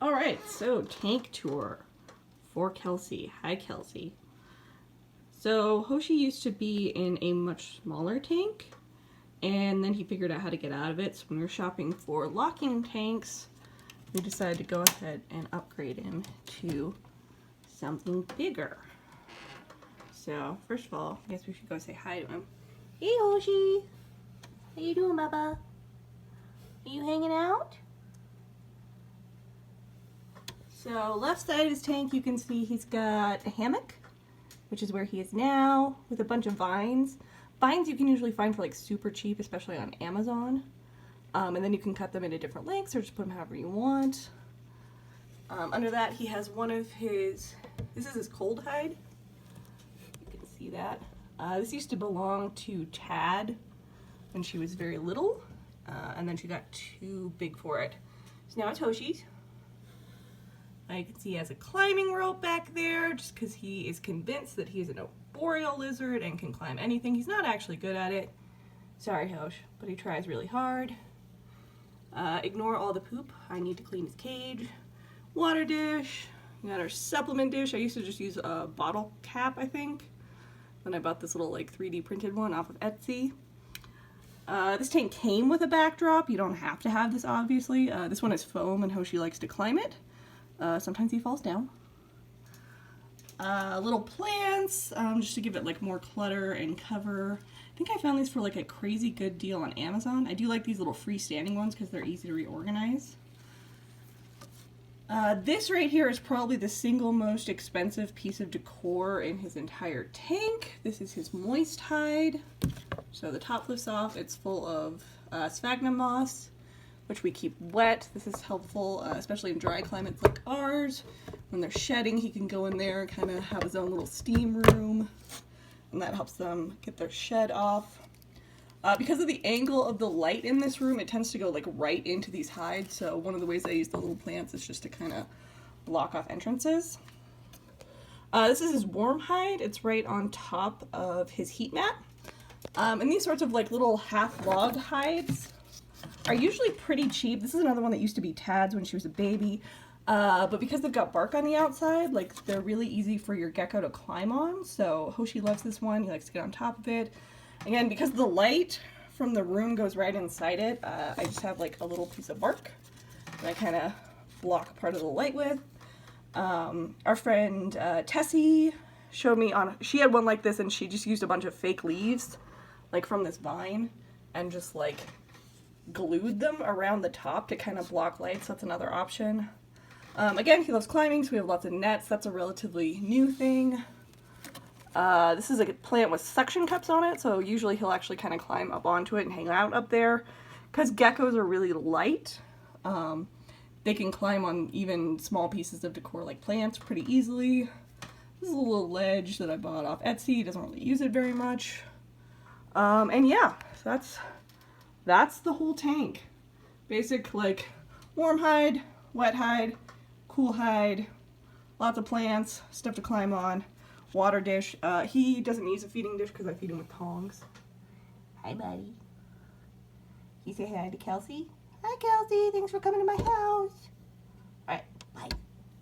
All right, so tank tour for Kelsey. Hi, Kelsey. So Hoshi used to be in a much smaller tank, and then he figured out how to get out of it. So when we were shopping for locking tanks, we decided to go ahead and upgrade him to something bigger. So first of all, I guess we should go say hi to him. Hey, Hoshi. How you doing, Bubba? Are you hanging out? So left side of his tank, you can see he's got a hammock, which is where he is now, with a bunch of vines. Vines you can usually find for like super cheap, especially on Amazon. And then you can cut them into different lengths or just put them however you want. Under that he has one of his, this is his cold hide. You can see that. This used to belong to Tad when she was very little, and then she got too big for it. So now it's Hoshi's. You can see he has a climbing rope back there just because he is convinced that he is an arboreal lizard and can climb anything. He's not actually good at it. Sorry, Hosh, but he tries really hard. Ignore all the poop. I need to clean his cage. Water dish. We got our supplement dish. I used to just use a bottle cap, I think. Then I bought this little like 3D printed one off of Etsy. This tank came with a backdrop. You don't have to have this, obviously. This one is foam and Hoshi likes to climb it. Sometimes he falls down. Little plants, just to give it like more clutter and cover. I think I found these for like a crazy good deal on Amazon. I do like these little freestanding ones because they're easy to reorganize. This right here is probably the single most expensive piece of decor in his entire tank. This is his moist hide. So the top lifts off. It's full of sphagnum moss, which we keep wet. This is helpful, especially in dry climates like ours. When they're shedding, he can go in there and kind of have his own little steam room, and that helps them get their shed off. Because of the angle of the light in this room, it tends to go like right into these hides, so one of the ways I use the little plants is just to kind of block off entrances. This is his warm hide. It's right on top of his heat mat. And these sorts of like little half log hides are usually pretty cheap. This is another one that used to be Tad's when she was a baby, but because they've got bark on the outside, like they're really easy for your gecko to climb on. So Hoshi loves this one. He likes to get on top of it. Again, because the light from the room goes right inside it, I just have like a little piece of bark that I kind of block part of the light with. Our friend Tessie showed me on, she had one like this and she just used a bunch of fake leaves, like from this vine, and just like glued them around the top to kind of block light, so that's another option. Again, he loves climbing, so we have lots of nets. That's a relatively new thing. This is a plant with suction cups on it, so usually he'll actually kind of climb up onto it and hang out up there. Because geckos are really light, they can climb on even small pieces of decor like plants pretty easily. This is a little ledge that I bought off Etsy. He doesn't really use it very much. And yeah, so that's the whole tank. Basic like warm hide, wet hide, cool hide, lots of plants, stuff to climb on, water dish. He doesn't use a feeding dish because I feed him with tongs. Hi, buddy. You say hi to Kelsey? Hi, Kelsey. Thanks for coming to my house.